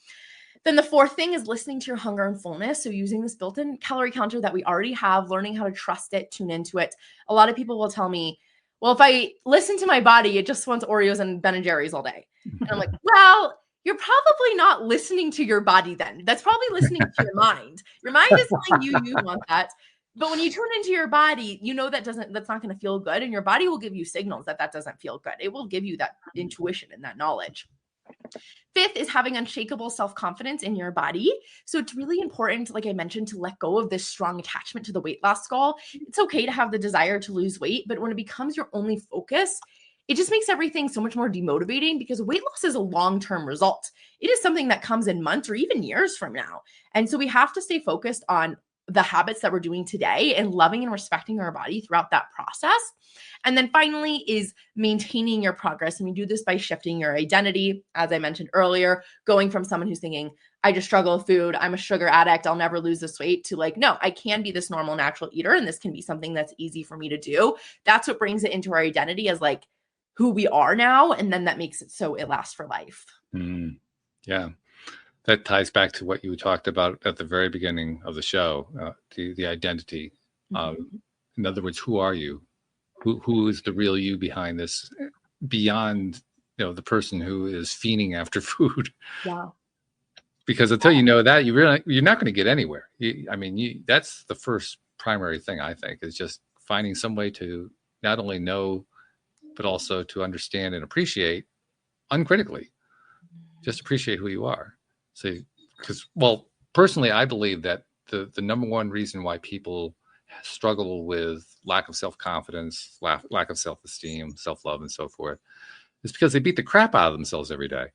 Then the fourth thing is listening to your hunger and fullness. So using this built-in calorie counter that we already have, learning how to trust it, tune into it. A lot of people will tell me, well, if I listen to my body, it just wants Oreos and Ben and Jerry's all day. And I'm like, well, you're probably not listening to your body then. That's probably listening to your mind. Your mind is telling you you want that. But when you tune into your body, you know that's not going to feel good. And your body will give you signals that doesn't feel good. It will give you that intuition and that knowledge. Fifth is having unshakable self-confidence in your body. So it's really important, like I mentioned, to let go of this strong attachment to the weight loss goal. It's okay to have the desire to lose weight, but when it becomes your only focus, it just makes everything so much more demotivating because weight loss is a long-term result. It is something that comes in months or even years from now. And so we have to stay focused on the habits that we're doing today and loving and respecting our body throughout that process. And then finally is maintaining your progress. And we do this by shifting your identity, as I mentioned earlier, going from someone who's thinking, I just struggle with food, I'm a sugar addict, I'll never lose this weight, to like, no, I can be this normal, natural eater, and this can be something that's easy for me to do. That's what brings it into our identity as like who we are now. And then that makes it so it lasts for life. Yeah. That ties back to what you talked about at the very beginning of the show, the identity. In other words, who are you? Who is the real you behind this, beyond the person who is fiending after food? Yeah. Because until you know that, you're not going to get anywhere. That's the first primary thing, I think, is just finding some way to not only know, but also to understand and appreciate uncritically. Just appreciate who you are. So, personally, I believe that the number one reason why people struggle with lack of self-confidence, lack of self-esteem, self-love, and so forth, is because they beat the crap out of themselves every day.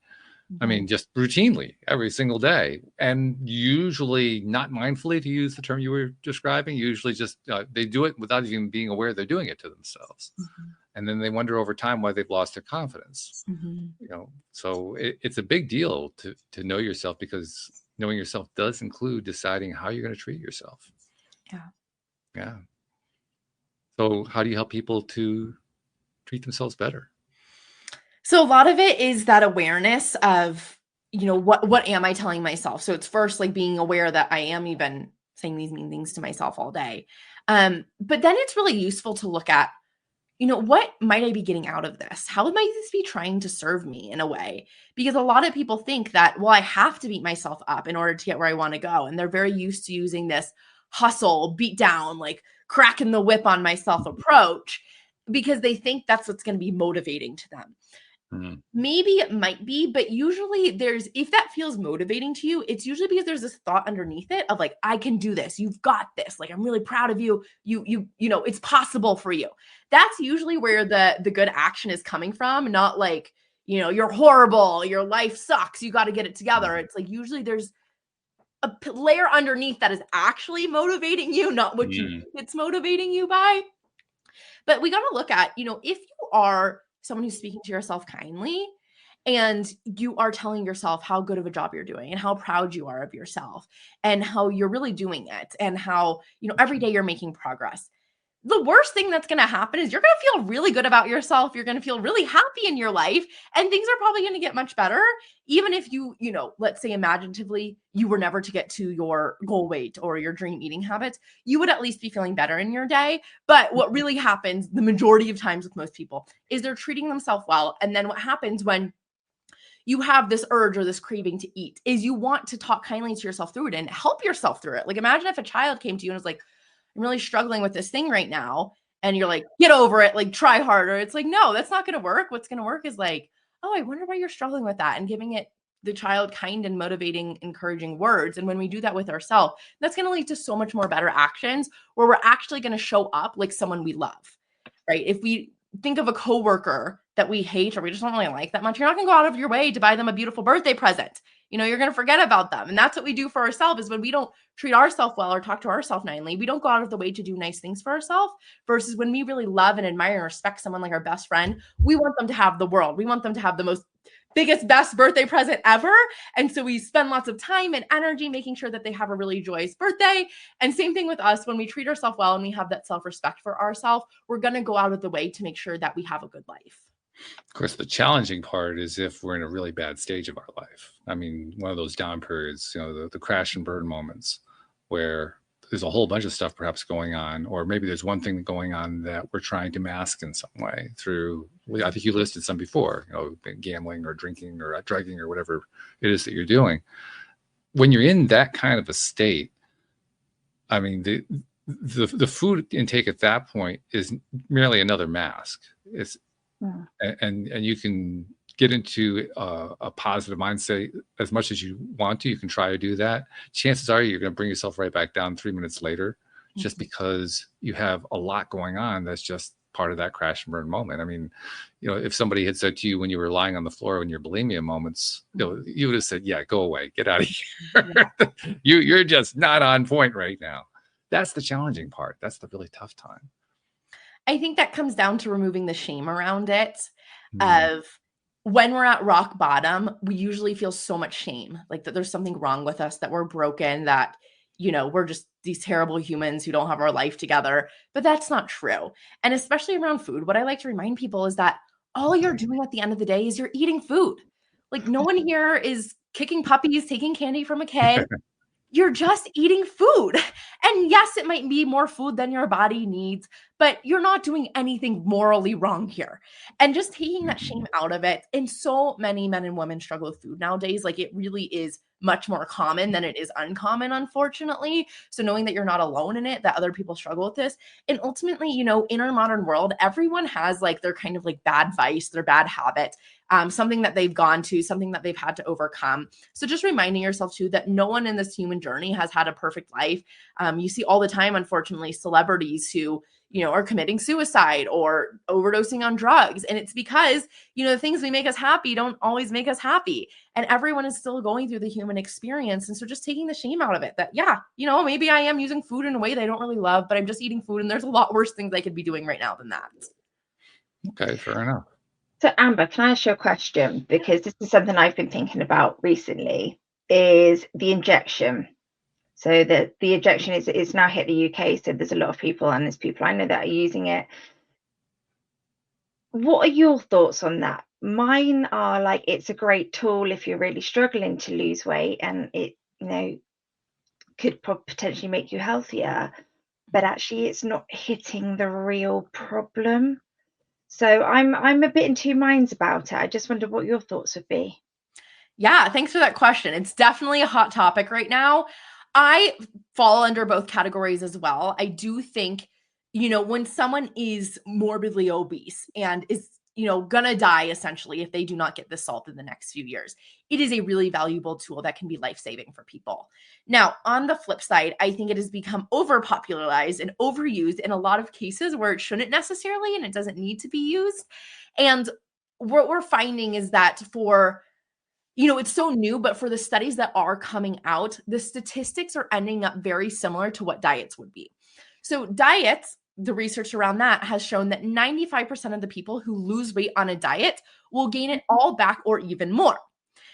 I mean, just routinely every single day, and usually not mindfully, to use the term you were describing. Usually just they do it without even being aware they're doing it to themselves. And then they wonder over time why they've lost their confidence. So it's a big deal to know yourself, because knowing yourself does include deciding how you're going to treat yourself. Yeah. So how do you help people to treat themselves better? So a lot of it is that awareness of, what am I telling myself? So it's first like being aware that I am even saying these mean things to myself all day. But then it's really useful to look at, what might I be getting out of this? How might this be trying to serve me in a way? Because a lot of people think that, well, I have to beat myself up in order to get where I want to go. And they're very used to using this hustle, beat down, like cracking the whip on myself approach, because they think that's what's going to be motivating to them. Maybe it might be, but usually if that feels motivating to you, it's usually because there's this thought underneath it of like, I can do this. You've got this. Like, I'm really proud of you. It's possible for you. That's usually where the good action is coming from. Not like, you're horrible. Your life sucks. You got to get it together. It's like, usually there's layer underneath that is actually motivating you, not what you think it's motivating you by. But we got to look at, if you are someone who's speaking to yourself kindly and you are telling yourself how good of a job you're doing and how proud you are of yourself and how you're really doing it and how, every day you're making progress. The worst thing that's going to happen is you're going to feel really good about yourself. You're going to feel really happy in your life, and things are probably going to get much better. Even if you, let's say imaginatively, you were never to get to your goal weight or your dream eating habits, you would at least be feeling better in your day. But what really happens the majority of times with most people is they're treating themselves well. And then what happens when you have this urge or this craving to eat is you want to talk kindly to yourself through it and help yourself through it. Like imagine if a child came to you and was like, I'm really struggling with this thing right now. And you're like, get over it, like try harder. It's like, no, that's not going to work. What's going to work is like, oh, I wonder why you're struggling with that. And giving it the child kind and motivating, encouraging words. And when we do that with ourselves, that's going to lead to so much more better actions where we're actually going to show up like someone we love, right? If we think of a coworker that we hate or we just don't really like that much, you're not going to go out of your way to buy them a beautiful birthday present. You're going to forget about them. And that's what we do for ourselves is when we don't treat ourselves well or talk to ourselves nicely, we don't go out of the way to do nice things for ourselves versus when we really love and admire and respect someone like our best friend, we want them to have the world. We want them to have the biggest, best birthday present ever. And so we spend lots of time and energy making sure that they have a really joyous birthday. And same thing with us, when we treat ourselves well and we have that self-respect for ourselves, we're going to go out of the way to make sure that we have a good life. Of course, the challenging part is if we're in a really bad stage of our life. I mean, one of those down periods, the crash and burn moments where there's a whole bunch of stuff perhaps going on, or maybe there's one thing going on that we're trying to mask in some way through, I think you listed some before, gambling or drinking or drugging or whatever it is that you're doing. When you're in that kind of a state, I mean, the food intake at that point is merely another mask. It's and you can get into a positive mindset as much as you want to. You can try to do that. Chances are you're going to bring yourself right back down 3 minutes later, just because you have a lot going on. That's just part of that crash and burn moment. I mean, if somebody had said to you when you were lying on the floor in your bulimia moments, you would have said, yeah, go away, get out of here. You're just not on point right now. That's the challenging part. That's the really tough time. I think that comes down to removing the shame around it of when we're at rock bottom, we usually feel so much shame, like that there's something wrong with us, that we're broken, that, we're just these terrible humans who don't have our life together. But that's not true. And especially around food, what I like to remind people is that all you're doing at the end of the day is you're eating food. Like no one here is kicking puppies, taking candy from a kid. You're just eating food. And yes, it might be more food than your body needs, but you're not doing anything morally wrong here. And just taking that shame out of it. And so many men and women struggle with food nowadays. Like it really is much more common than it is uncommon, unfortunately. So knowing that you're not alone in it, that other people struggle with this. And ultimately, in our modern world, everyone has like their kind of like bad vice, their bad habit, something that they've gone to, something that they've had to overcome. So just reminding yourself too, that no one in this human journey has had a perfect life. You see all the time, unfortunately, celebrities who, are committing suicide or overdosing on drugs. And it's because, the things that make us happy don't always make us happy. And everyone is still going through the human experience. And so just taking the shame out of it that, yeah, maybe I am using food in a way that I don't really love, but I'm just eating food and there's a lot worse things I could be doing right now than that. Okay, fair enough. So Amber, can I ask you a question? Because this is something I've been thinking about recently, is the injection. So the injection is now hit the UK. So there's a lot of people, and there's people I know that are using it. What are your thoughts on that? Mine are like, it's a great tool if you're really struggling to lose weight, and it, could potentially make you healthier, but actually it's not hitting the real problem. So I'm a bit in two minds about it. I just wonder what your thoughts would be. Yeah, thanks for that question. It's definitely a hot topic right now. I fall under both categories as well. I do think, when someone is morbidly obese and is, gonna die essentially if they do not get this solved in the next few years, it is a really valuable tool that can be life-saving for people. Now, on the flip side, I think it has become overpopularized and overused in a lot of cases where it shouldn't necessarily, and it doesn't need to be used. And what we're finding is that for it's so new, but for the studies that are coming out, the statistics are ending up very similar to what diets would be. So diets, the research around that has shown that 95% of the people who lose weight on a diet will gain it all back or even more.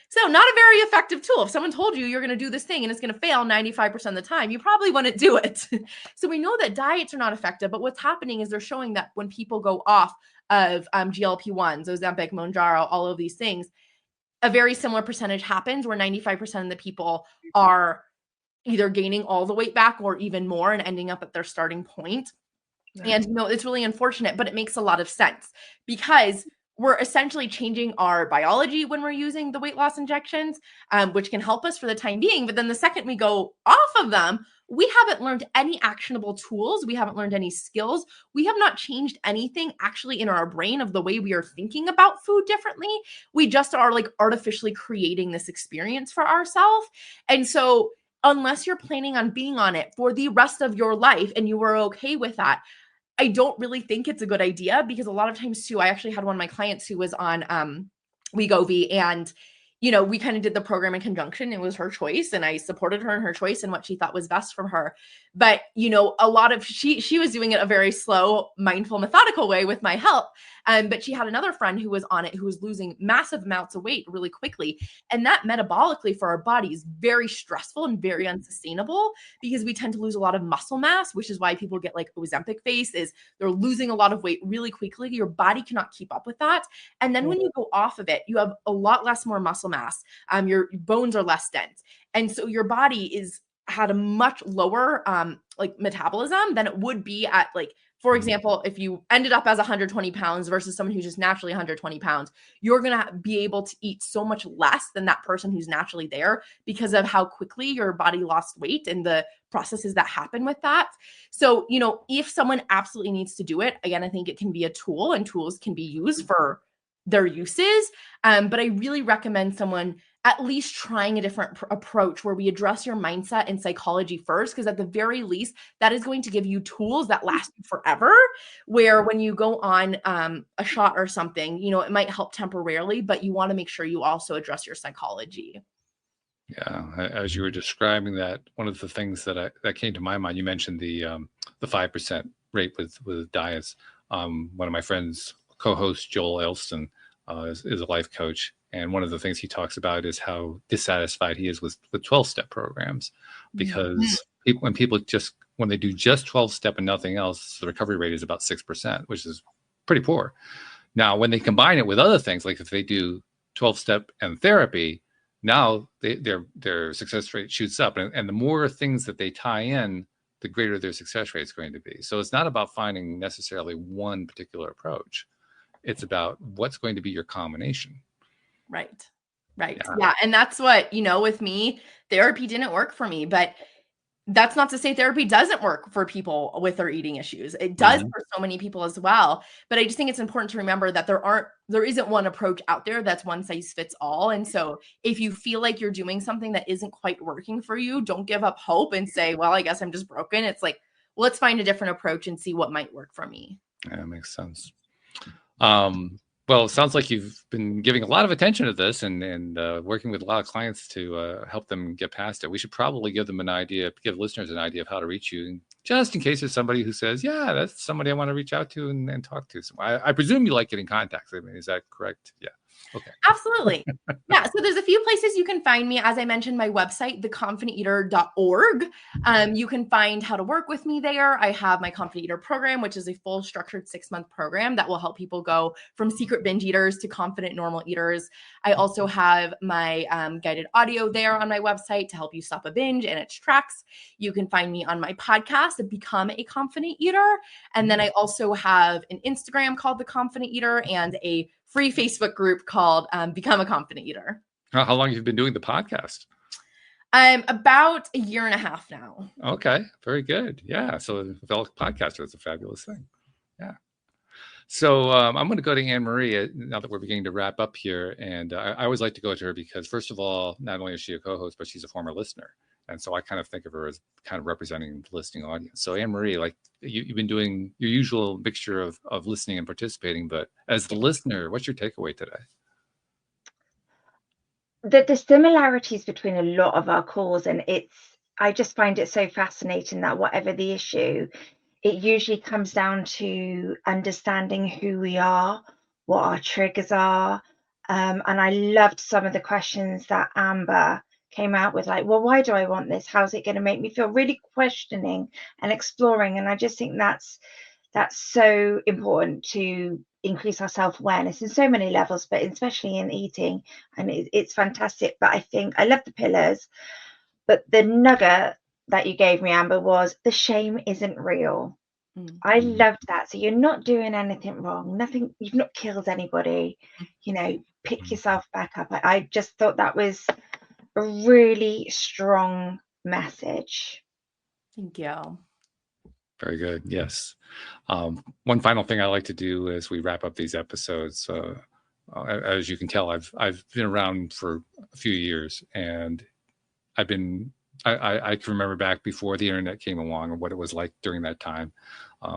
So not a very effective tool. If someone told you you're going to do this thing and it's going to fail 95% of the time, you probably wouldn't do it. So we know that diets are not effective, but what's happening is they're showing that when people go off of GLP-1s, Ozempic, Mounjaro, all of these things, a very similar percentage happens where 95% of the people are either gaining all the weight back or even more and ending up at their starting point. And it's really unfortunate, but it makes a lot of sense because we're essentially changing our biology when we're using the weight loss injections, which can help us for the time being. But then the second we go off of them, we haven't learned any actionable tools. We haven't learned any skills. We have not changed anything actually in our brain of the way we are thinking about food differently. We just are like artificially creating this experience for ourselves. And so unless you're planning on being on it for the rest of your life and you are okay with that, I don't really think it's a good idea because a lot of times too, I actually had one of my clients who was on Wegovy and we kind of did the program in conjunction. It was her choice and I supported her in her choice and what she thought was best for her. But, a lot of she was doing it a very slow, mindful, methodical way with my help. But she had another friend who was on it, who was losing massive amounts of weight really quickly. And that metabolically for our body is very stressful and very unsustainable because we tend to lose a lot of muscle mass, which is why people get like Ozempic face is they're losing a lot of weight really quickly. Your body cannot keep up with that. And then when you go off of it, you have a lot less more muscle mass. Your bones are less dense. And so your body had a much lower metabolism than it would be at for example, if you ended up as 120 pounds versus someone who's just naturally 120 pounds, you're going to be able to eat so much less than that person who's naturally there because of how quickly your body lost weight and the processes that happen with that. So, if someone absolutely needs to do it, again, I think it can be a tool and tools can be used for their uses. But I really recommend someone at least trying a different approach where we address your mindset and psychology first, because at the very least, that is going to give you tools that last you forever, where when you go on a shot or something, it might help temporarily, but you want to make sure you also address your psychology. Yeah, as you were describing that, one of the things that came to my mind, you mentioned the 5% rate with diets. One of my friends, co-host Joel Elston, is a life coach. And one of the things he talks about is how dissatisfied he is with 12-step programs, because when they do just 12-step and nothing else, the recovery rate is about 6%, which is pretty poor. Now, when they combine it with other things, like if they do 12-step and therapy, now their success rate shoots up. And the more things that they tie in, the greater their success rate is going to be. So it's not about finding necessarily one particular approach. It's about what's going to be your combination. Right. Yeah. And that's what, with me, therapy didn't work for me, but that's not to say therapy doesn't work for people with their eating issues. It does for so many people as well. But I just think it's important to remember that there isn't one approach out there that's one size fits all. And so if you feel like you're doing something that isn't quite working for you, don't give up hope and say, well, I guess I'm just broken. It's like, well, let's find a different approach and see what might work for me. Yeah, that makes sense. Well, it sounds like you've been giving a lot of attention to this and working with a lot of clients to help them get past it. We should probably give listeners an idea of how to reach you, just in case there's somebody who says, yeah, that's somebody I want to reach out to and talk to. So I presume you like getting contacts. I mean, is that correct? Yeah. Okay. Absolutely. Yeah. So there's a few places you can find me. As I mentioned, my website, theconfidenteater.org. You can find how to work with me there. I have my Confident Eater program, which is a full structured 6-month program that will help people go from secret binge eaters to confident normal eaters. I also have my guided audio there on my website to help you stop a binge and its tracks. You can find me on my podcast, Become a Confident Eater. And then I also have an Instagram called The Confident Eater and a free Facebook group called Become a Confident Eater. How long have you been doing the podcast? About a year and a half now. Okay, very good. Yeah, so a fellow podcaster is a fabulous thing. Yeah. So I'm going to go to Anne Marie now that we're beginning to wrap up here. And I always like to go to her because, first of all, not only is she a co-host, but she's a former listener. And so I kind of think of her as kind of representing the listening audience. So Anne Marie, like you've been doing your usual mixture of listening and participating, but as the listener, what's your takeaway today? the similarities between a lot of our calls, and I just find it so fascinating that whatever the issue, it usually comes down to understanding who we are, what our triggers are. And I loved some of the questions that Amber came out with, like, well, why do I want this? How's it going to make me feel? Really questioning and exploring. And I just think that's so important to increase our self-awareness in so many levels, but especially in eating. And it's fantastic. But I think I love the pillars. But the nugget that you gave me, Amber, was the shame isn't real. I loved that. So you're not doing anything wrong. Nothing. You've not killed anybody. Pick yourself back up. I just thought that was a really strong message. Thank you. Very good. Yes. One final thing I like to do as we wrap up these episodes. As you can tell, I've been around for a few years, and I can remember back before the internet came along and what it was like during that time,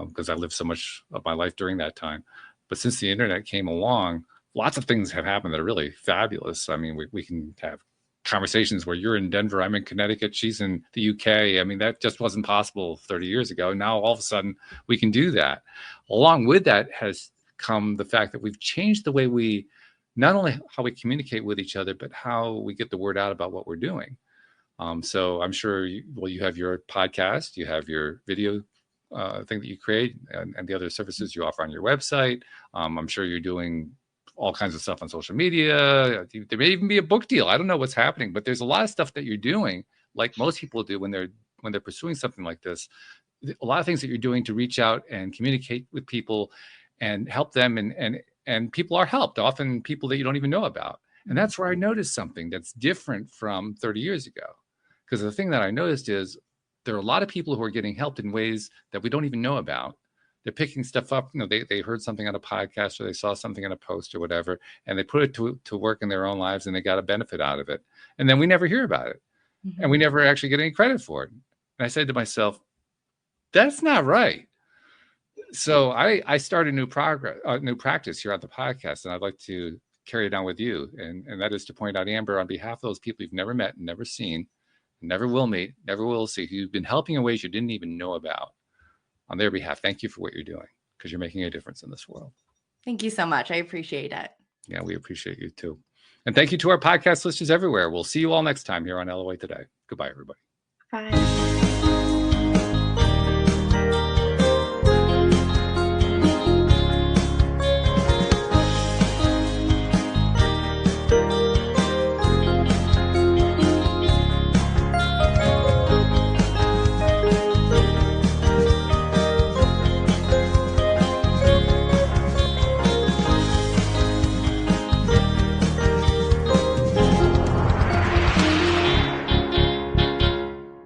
because I lived so much of my life during that time. But since the internet came along, lots of things have happened that are really fabulous. I mean, we can have conversations where you're in Denver, I'm in Connecticut, she's in the UK. I mean, that just wasn't possible 30 years ago. Now, all of a sudden, we can do that. Along with that has come the fact that we've changed the way we, not only how we communicate with each other, but how we get the word out about what we're doing. So I'm sure you have your podcast, you have your video thing that you create, and the other services you offer on your website. I'm sure you're doing all kinds of stuff on social media. There may even be a book deal. I don't know what's happening, but there's a lot of stuff that you're doing, like most people do when they're pursuing something like this. A lot of things that you're doing to reach out and communicate with people and help them, and people are helped, often people that you don't even know about. And that's where I noticed something that's different from 30 years ago. Because the thing that I noticed is there are a lot of people who are getting helped in ways that we don't even know about. They're picking stuff up. They heard something on a podcast, or they saw something in a post or whatever, and they put it to work in their own lives, and they got a benefit out of it. And then we never hear about it. And we never actually get any credit for it. And I said to myself, that's not right. So I started a new practice here on the podcast, and I'd like to carry it on with you. And that is to point out, Amber, on behalf of those people you've never met and never seen, never will meet, never will see, who you've been helping in ways you didn't even know about. On their behalf, thank you for what you're doing, because you're making a difference in this world. Thank you so much. I appreciate it. Yeah, we appreciate you too. And thank you to our podcast listeners everywhere. We'll see you all next time here on LOA Today. Goodbye, everybody. Bye.